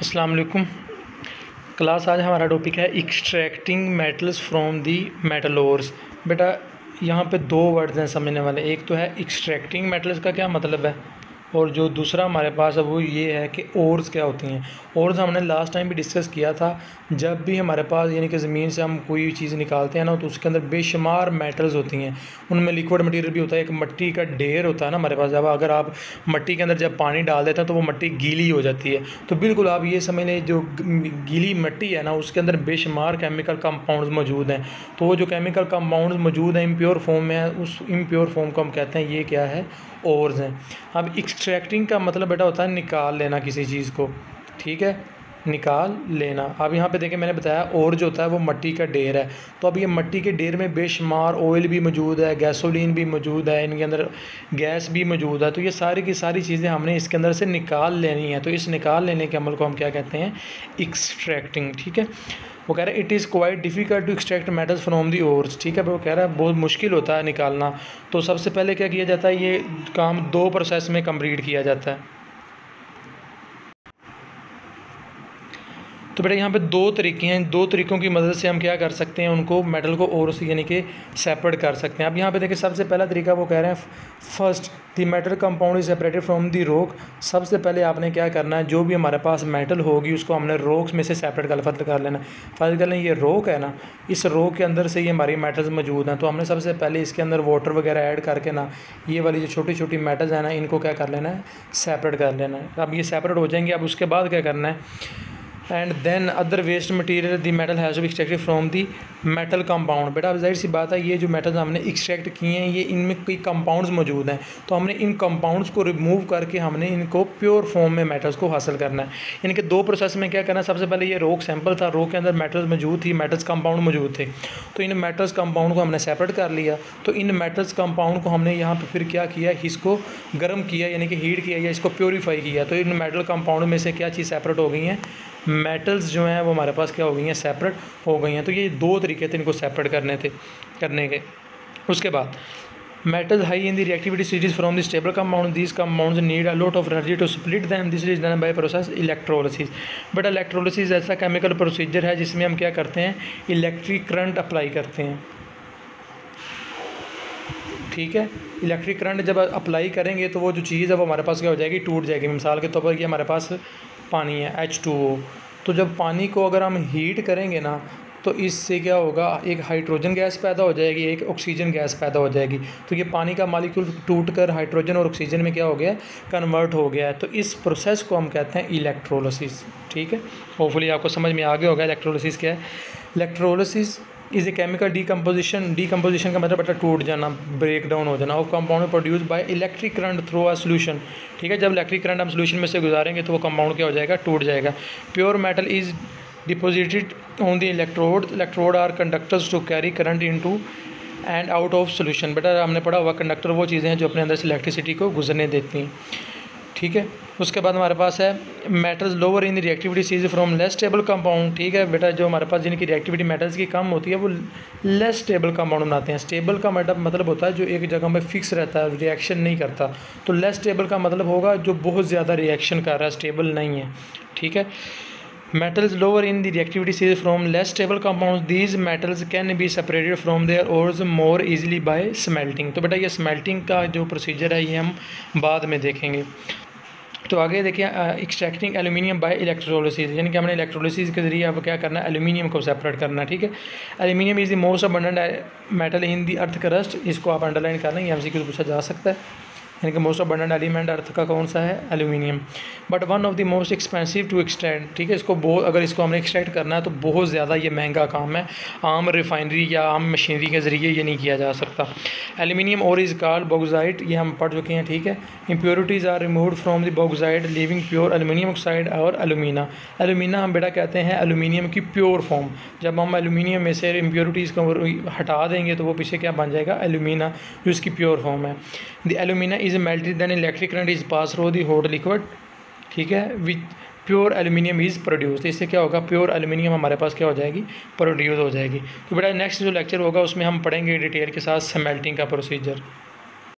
अस्सलाम वालेकुम। क्लास आज हमारा टॉपिक है extracting metals from the metal ores. बेटा यहाँ पे दो वर्ड्स हैं समझने वाले। एक तो है एक्सट्रैक्टिंग मेटल्स का क्या मतलब है, और जो दूसरा हमारे पास है वो ये है कि ओर्स क्या होती हैं। ओर्स हमने लास्ट टाइम भी डिस्कस किया था। जब भी हमारे पास यानी कि ज़मीन से हम कोई चीज़ निकालते हैं ना, तो उसके अंदर बेशुमार मेटल्स होती हैं। उनमें लिक्विड मटेरियल भी होता है, एक मिट्टी का ढेर होता है ना हमारे पास। जब अगर आप मिट्टी के अंदर जब पानी डाल देते हैं तो वो मिट्टी गीली हो जाती है। तो बिल्कुल आप ये समझ लें, जो गीली मिट्टी है ना, उसके अंदर बेशुमार केमिकल कंपाउंड्स मौजूद हैं। तो वो जो केमिकल कंपाउंड्स मौजूद हैं इम्प्योर फॉर्म में है, उस इम्प्योर फॉर्म को हम कहते हैं ये क्या है, ओर्स हैं। अब एक्सट्रैक्टिंग का मतलब बेटा होता है निकाल लेना किसी चीज़ को, ठीक है, निकाल लेना। अब यहाँ पे देखें मैंने बताया और जो होता है वो मिट्टी का ढेर है। तो अब ये मिट्टी के ढेर में बेशुमार ऑयल भी मौजूद है, गैसोलीन भी मौजूद है, इनके अंदर गैस भी मौजूद है। तो ये सारी की सारी चीज़ें हमने इसके अंदर से निकाल लेनी है। तो इस निकाल लेने के अमल को हम क्या कहते हैं, एक्सट्रैक्टिंग। ठीक है, वो कह रहा है it is quite difficult to extract metals from the ores. ठीक है, वो कह रहा है बहुत मुश्किल होता है निकालना। तो सबसे पहले क्या किया जाता है, ये काम दो प्रोसेस में कंप्लीट किया जाता है। तो बेटा यहाँ पे दो तरीके हैं, दो तरीक़ों की मदद से हम क्या कर सकते हैं, उनको मेटल को ओर से यानी कि सेपरेट कर सकते हैं। अब यहाँ पे देखिए सबसे पहला तरीका वो कह रहे हैं first the metal compound is separated from the rock. सबसे पहले आपने क्या करना है, जो भी हमारे पास मेटल होगी उसको हमने रॉक्स में से सेपरेट कर लेना। फर्स्ट कर लें ये रॉक है ना, इस रॉक के अंदर से ये हमारी मेटल्स मौजूद हैं। तो हमने सबसे पहले इसके अंदर वाटर वगैरह ऐड करके ना, ये वाली जो छोटी छोटी मेटल्स हैं ना, इनको क्या कर लेना है, सेपरेट कर लेना है। अब ये सेपरेट हो जाएंगे। अब उसके बाद क्या करना है, and then other waste material the metal has to be extracted from the metal compound. बेटा अब जाहिर सी बात है, ये जो मेटल्स हमने एक्सट्रैक्ट किए हैं ये इनमें कई कंपाउंड्स मौजूद हैं। तो हमने इन कंपाउंड्स को रिमूव करके हमने इनको प्योर फॉर्म में मेटल्स को हासिल करना है। इनके दो प्रोसेस में क्या करना है, सबसे पहले ये रॉक सैंपल था, रॉक के अंदर मेटल्स मौजूद थी, मेटल्स कंपाउंड मौजूद थे। तो इन मेटल्स कंपाउंड को हमने सेपरेट कर लिया। तो इन मेटल्स कंपाउंड को हमने यहाँ पर फिर क्या किया, इसको गर्म किया यानी कि हीट किया या इसको प्योरीफाई किया। तो इन मेटल कंपाउंड में से क्या चीज़ सेपरेट हो गई हैं, मेटल्स जो हैं वो हमारे पास क्या हो गई हैं, सेपरेट हो गई हैं। तो ये दो तरीके थे इनको सेपरेट करने के। उसके बाद metals high in the reactivity series from the stable compound, these compounds need a lot of energy to split them. This is done by process electrolysis. But electrolysis ऐसा केमिकल प्रोसीजर है जिसमें हम क्या करते हैं, इलेक्ट्रिक करंट अप्लाई करते हैं। ठीक है, इलेक्ट्रिक करंट जब अप्लाई करेंगे तो वो जो चीज़ है वो हमारे पास क्या हो जाएगी, टूट जाएगी। मिसाल के तौर पर ये हमारे पास पानी है H2O। तो जब पानी को अगर हम हीट करेंगे ना, तो इससे क्या होगा, एक हाइड्रोजन गैस पैदा हो जाएगी, एक ऑक्सीजन गैस पैदा हो जाएगी। तो ये पानी का मॉलिक्यूल टूटकर हाइड्रोजन और ऑक्सीजन में क्या हो गया, कन्वर्ट हो गया है। तो इस प्रोसेस को हम कहते हैं इलेक्ट्रोलिसिस। ठीक है, होपफुली आपको समझ में आ गया होगा इलेक्ट्रोलिसिस क्या है। Electrolysis is a chemical decomposition. Decomposition का मतलब बेटा टूट जाना, ब्रेक डाउन हो जाना। Of compound produce by electric current through a solution. ठीक है, जब इलेक्ट्रिक करंट हम सोल्यूशन में से गुजारेंगे तो वो कंपाउंड क्या हो जाएगा, टूट जाएगा। Pure metal is deposited on the electrode are conductors to carry current into and out of solution. बेटा हमने पढ़ा हुआ कंडक्टर वो चीज़ें हैं जो अपने अंदर से इलेक्ट्रिसिटी को गुजरने देती हैं। ठीक है, उसके बाद हमारे पास है metals lower in the reactivity सीज फ्रॉम लेस स्टेबल कंपाउंड। ठीक है बेटा, जो हमारे पास जिनकी रिएक्टिविटी मेटल्स की कम होती है वो लेस स्टेबल कंपाउंड बनाते हैं। स्टेबल का मतलब होता है जो एक जगह में फिक्स रहता है, रिएक्शन नहीं करता। तो लेस स्टेबल का मतलब होगा जो बहुत ज़्यादा रिएक्शन कर रहा है, स्टेबल नहीं है। ठीक है, metals lower in the reactivity series from less stable compounds, these metals can be separated from their ores more easily by smelting। तो बेटा ये स्मेल्टिंग का जो प्रोसीजर है ये हम बाद में देखेंगे। तो आगे देखिए एक्सट्रैक्टिंग एल्यूमिनियम बाय इलेक्ट्रोलिसिस, यानी कि हमने इलेक्ट्रोलिसिस के ज़रिए अब क्या करना है, एल्यूमिनियम को सेपरेट करना है। ठीक है, aluminium is the most abundant metal in the earth crust. इसको आप अंडरलाइन कर लें, एमसीक्यू से पूछा जा सकता है। यानी कि मोस्ट अबंडेंट एलिमेंट अर्थ का कौन सा है, aluminium. But one of the most expensive to extract. ठीक है, इसको बहुत, अगर इसको हमने एक्सट्रैक्ट करना है तो बहुत ज़्यादा ये महंगा काम है। आम रिफाइनरी या आम मशीनरी के ज़रिए ये नहीं किया जा सकता। एल्यूमिनियम और इज़ कॉल्ड बॉक्साइट, ये हम पढ़ चुके हैं। ठीक है, impurities are removed from the bauxite living pure aluminium oxide और एल्यूमिना। एल्यूमिना हम बेटा कहते हैं एल्यूमिनियम की प्योर फॉर्म। जब हम एल्यूमिनियम में से इम्प्योरिटीज़ को हटा देंगे तो वो पीछे क्या बन जाएगा, एल्यूमिना, जो इसकी प्योर फॉर्म है। The alumina is melted then electric current is pass through the hot liquid. ठीक है, which pure aluminium is produce. इससे क्या होगा, प्योर एल्यूमिनियम हमारे पास क्या हो जाएगी, प्रोड्यूस हो जाएगी। तो बेटा नेक्स्ट जो लेक्चर होगा उसमें हम पढ़ेंगे डिटेल के साथ स्मेल्टिंग का प्रोसीजर।